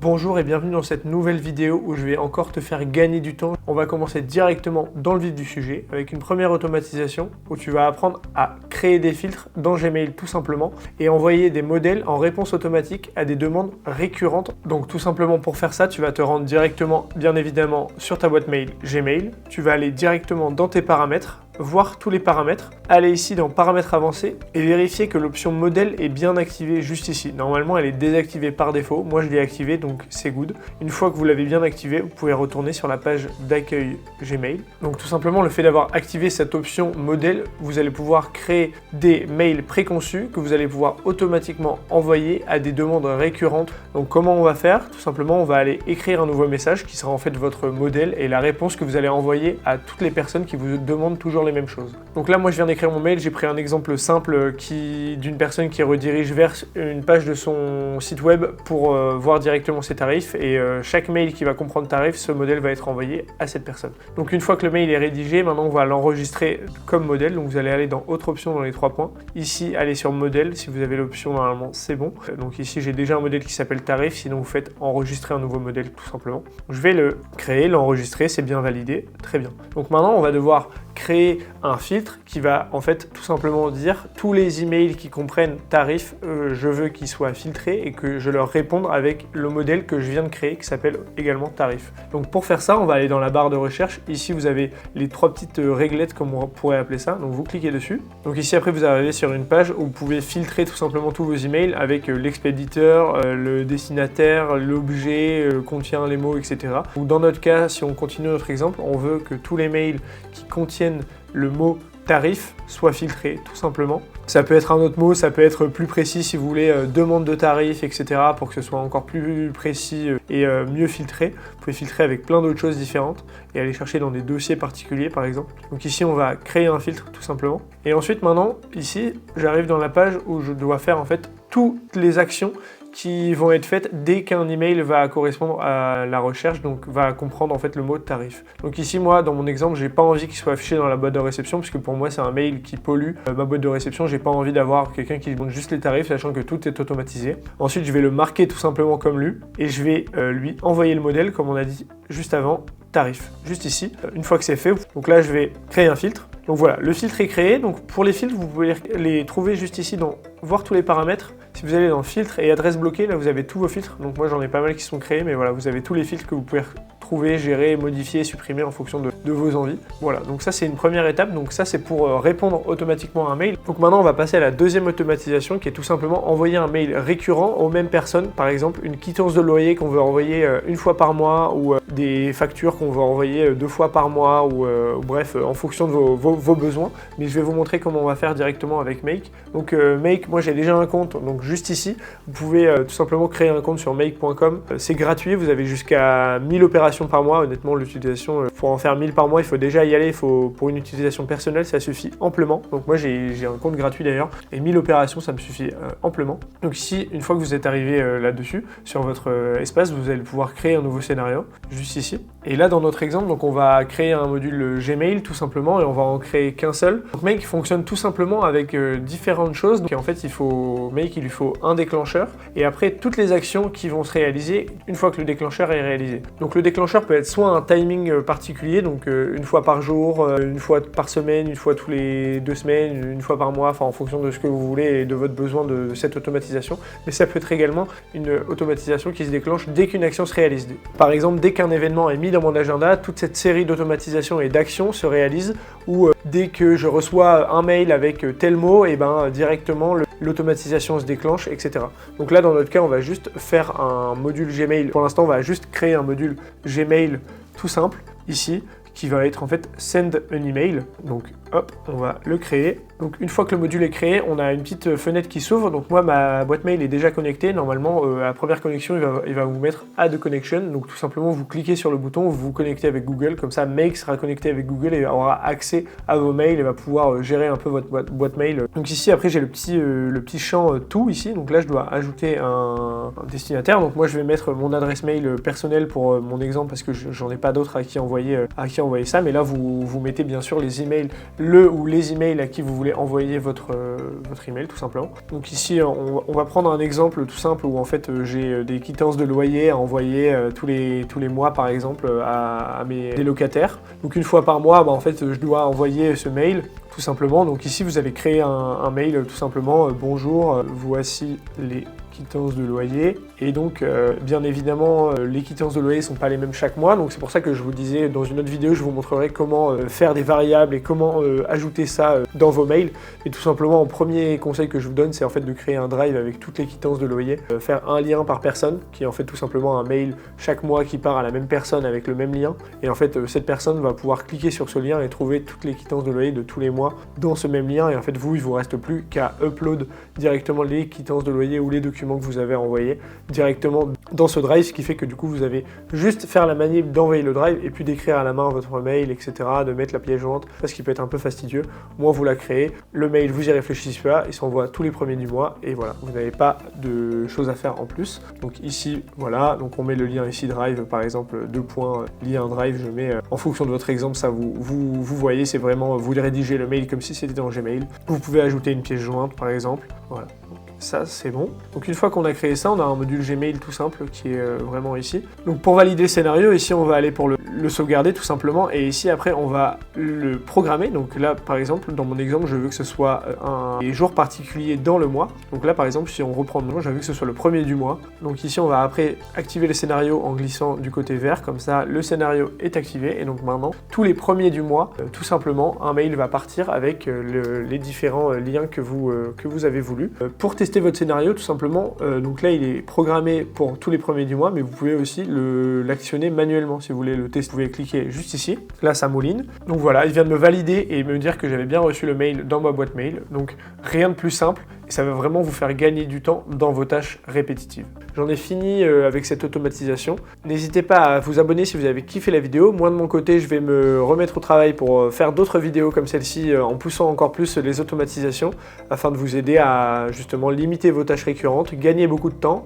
Bonjour et bienvenue dans cette nouvelle vidéo où je vais encore te faire gagner du temps. On va commencer directement dans le vif du sujet avec une première automatisation où tu vas apprendre à créer des filtres dans Gmail tout simplement et envoyer des modèles en réponse automatique à des demandes récurrentes. Donc tout simplement pour faire ça, tu vas te rendre directement bien évidemment sur ta boîte mail Gmail. Tu vas aller directement dans tes paramètres, voir tous les paramètres, aller ici dans paramètres avancés et vérifier que l'option modèle est bien activée juste ici. Normalement elle est désactivée par défaut, moi je l'ai activée donc c'est good. Une fois que vous l'avez bien activée, vous pouvez retourner sur la page d'accueil Gmail. Donc tout simplement le fait d'avoir activé cette option modèle, vous allez pouvoir créer des mails préconçus que vous allez pouvoir automatiquement envoyer à des demandes récurrentes. Donc comment on va faire? Tout simplement on va aller écrire un nouveau message qui sera en fait votre modèle et la réponse que vous allez envoyer à toutes les personnes qui vous demandent toujours les mêmes choses. Donc là moi je viens d'écrire mon mail, j'ai pris un exemple simple d'une personne qui redirige vers une page de son site web pour voir directement ses tarifs et chaque mail qui va comprendre tarif, ce modèle va être envoyé à cette personne. Donc une fois que le mail est rédigé, maintenant on va l'enregistrer comme modèle, donc vous allez aller dans autre option dans les 3 points, ici allez sur modèle, si vous avez l'option normalement c'est bon. Donc ici j'ai déjà un modèle qui s'appelle tarif, sinon vous faites enregistrer un nouveau modèle tout simplement. Je vais le créer, l'enregistrer, c'est bien validé, très bien. Donc maintenant on va devoir créer un filtre qui va en fait tout simplement dire tous les emails qui comprennent tarif, je veux qu'ils soient filtrés et que je leur réponde avec le modèle que je viens de créer qui s'appelle également tarif. Donc pour faire ça, on va aller dans la barre de recherche. Ici vous avez les 3 petites réglettes comme on pourrait appeler ça. Donc vous cliquez dessus. Donc ici après vous arrivez sur une page où vous pouvez filtrer tout simplement tous vos emails avec l'expéditeur, le destinataire, l'objet contient les mots, etc. Donc dans notre cas, si on continue notre exemple, on veut que tous les mails qui contiennent le mot tarif soit filtré tout simplement. Ça peut être un autre mot, ça peut être plus précis si vous voulez demande de tarif, etc. pour que ce soit encore plus précis et mieux filtré. Vous pouvez filtrer avec plein d'autres choses différentes et aller chercher dans des dossiers particuliers par exemple. Donc ici on va créer un filtre tout simplement. Et ensuite maintenant ici j'arrive dans la page où je dois faire en fait toutes les actions qui vont être faites dès qu'un email va correspondre à la recherche, donc va comprendre en fait le mot tarif. Donc ici moi dans mon exemple j'ai pas envie qu'il soit affiché dans la boîte de réception puisque pour moi c'est un mail qui pollue ma boîte de réception, j'ai pas envie d'avoir quelqu'un qui demande juste les tarifs sachant que tout est automatisé. Ensuite je vais le marquer tout simplement comme lu et je vais lui envoyer le modèle comme on a dit juste avant, tarif, juste ici. Une fois que c'est fait, donc là je vais créer un filtre. Donc voilà, le filtre est créé. Donc pour les filtres, vous pouvez les trouver juste ici dans voir tous les paramètres. Si vous allez dans filtre et adresse bloquée, là vous avez tous vos filtres. Donc moi j'en ai pas mal qui sont créés, mais voilà, vous avez tous les filtres que vous pouvez trouver, gérer, modifier, supprimer en fonction de vos envies. Voilà, donc ça c'est une première étape. Donc ça c'est pour répondre automatiquement à un mail. Donc maintenant on va passer à la deuxième automatisation qui est tout simplement envoyer un mail récurrent aux mêmes personnes. Par exemple une quittance de loyer qu'on veut envoyer une fois par mois ou des factures qu'on veut envoyer 2 fois par mois ou bref en fonction de vos besoins. Mais je vais vous montrer comment on va faire directement avec Make. Donc Make, moi j'ai déjà un compte, donc juste ici, vous pouvez tout simplement créer un compte sur make.com. C'est gratuit, vous avez jusqu'à 1000 opérations par mois. Honnêtement, l'utilisation, pour en faire 1000 par mois, il faut déjà y aller. Pour une utilisation personnelle, ça suffit amplement. Donc moi j'ai un compte gratuit d'ailleurs et 1000 opérations, ça me suffit amplement. Donc ici, une fois que vous êtes arrivé là-dessus, sur votre espace, vous allez pouvoir créer un nouveau scénario, juste ici. Et là, dans notre exemple, donc on va créer un module Gmail tout simplement et on va en créer qu'un seul. Donc Make fonctionne tout simplement avec différentes choses. Donc en fait, il lui faut un déclencheur et après toutes les actions qui vont se réaliser une fois que le déclencheur est réalisé. Donc le déclencheur peut être soit un timing particulier, donc une fois par jour, une fois par semaine, une fois tous les 2 semaines, une fois par mois, enfin en fonction de ce que vous voulez et de votre besoin de cette automatisation. Mais ça peut être également une automatisation qui se déclenche dès qu'une action se réalise. Par exemple, dès qu'un événement est mis dans mon agenda, toute cette série d'automatisation et d'actions se réalise ou dès que je reçois un mail avec tel mot, et ben directement l'automatisation se déclenche, etc. Donc là, dans notre cas, on va juste faire un module Gmail. Pour l'instant, on va juste créer un module Gmail tout simple, ici, qui va être en fait send an email. Donc hop, on va le créer. Donc une fois que le module est créé, on a une petite fenêtre qui s'ouvre. Donc moi, ma boîte mail est déjà connectée. Normalement, à la première connexion, il va vous mettre Add Connection. Donc tout simplement, vous cliquez sur le bouton, vous vous connectez avec Google. Comme ça, Make sera connecté avec Google et aura accès à vos mails et va pouvoir gérer un peu votre boîte mail. Donc ici, après, j'ai le petit champ tout ici. Donc là, je dois ajouter un destinataire. Donc moi, je vais mettre mon adresse mail personnelle pour mon exemple parce que j'en ai pas d'autres à qui envoyer ça. Mais là, vous mettez bien sûr les emails, le ou les emails à qui vous voulez voulez envoyer votre email tout simplement. Donc ici on va prendre un exemple tout simple où en fait j'ai des quittances de loyer à envoyer tous les mois par exemple à mes locataires. Donc une fois par mois, en fait je dois envoyer ce mail tout simplement. Donc ici vous avez créé un mail tout simplement, bonjour, voici les quittances de loyer. Et donc bien évidemment les quittances de loyer ne sont pas les mêmes chaque mois, donc c'est pour ça que je vous disais dans une autre vidéo, je vous montrerai comment faire des variables et comment ajouter ça dans vos mails. Et tout simplement, en premier conseil que je vous donne, c'est en fait de créer un drive avec toutes les quittances de loyer, faire un lien par personne, qui est en fait tout simplement un mail chaque mois qui part à la même personne avec le même lien. Et en fait cette personne va pouvoir cliquer sur ce lien et trouver toutes les quittances de loyer de tous les mois dans ce même lien. Et en fait vous, il vous reste plus qu'à upload directement les quittances de loyer ou les documents que vous avez envoyés directement dans ce drive, ce qui fait que du coup vous avez juste faire la manip d'envoyer le drive et puis d'écrire à la main votre mail, etc., de mettre la pièce jointe, ce qui peut être un peu fastidieux. Moi vous la créez, le mail vous y réfléchissez pas, il s'envoie tous les premiers du mois et voilà, vous n'avez pas de choses à faire en plus. Donc ici voilà, donc on met le lien ici drive par exemple, lien drive, je mets en fonction de votre exemple, ça vous voyez, c'est vraiment vous rédigez le mail comme si c'était dans Gmail. Vous pouvez ajouter une pièce jointe par exemple, voilà. Ça c'est bon. Donc une fois qu'on a créé ça, on a un module Gmail tout simple qui est vraiment ici. Donc pour valider le scénario, ici on va aller pour le sauvegarder tout simplement et ici après on va le programmer. Donc là par exemple dans mon exemple je veux que ce soit un jour particulier dans le mois. Donc là par exemple si on reprend le mois, je veux que ce soit le premier du mois. Donc ici on va après activer le scénario en glissant du côté vert, comme ça le scénario est activé et donc maintenant tous les premiers du mois, tout simplement un mail va partir avec les différents liens que vous avez voulu. Pour tester votre scénario tout simplement, donc là il est programmé pour tous les premiers du mois, mais vous pouvez aussi l'actionner manuellement si vous voulez le tester. Vous pouvez cliquer juste ici, là ça mouline. Donc voilà, il vient de me valider et me dire que j'avais bien reçu le mail dans ma boîte mail. Donc rien de plus simple et ça va vraiment vous faire gagner du temps dans vos tâches répétitives. J'en ai fini avec cette automatisation. N'hésitez pas à vous abonner si vous avez kiffé la vidéo. Moi de mon côté, je vais me remettre au travail pour faire d'autres vidéos comme celle-ci en poussant encore plus les automatisations afin de vous aider à justement limiter vos tâches récurrentes, gagner beaucoup de temps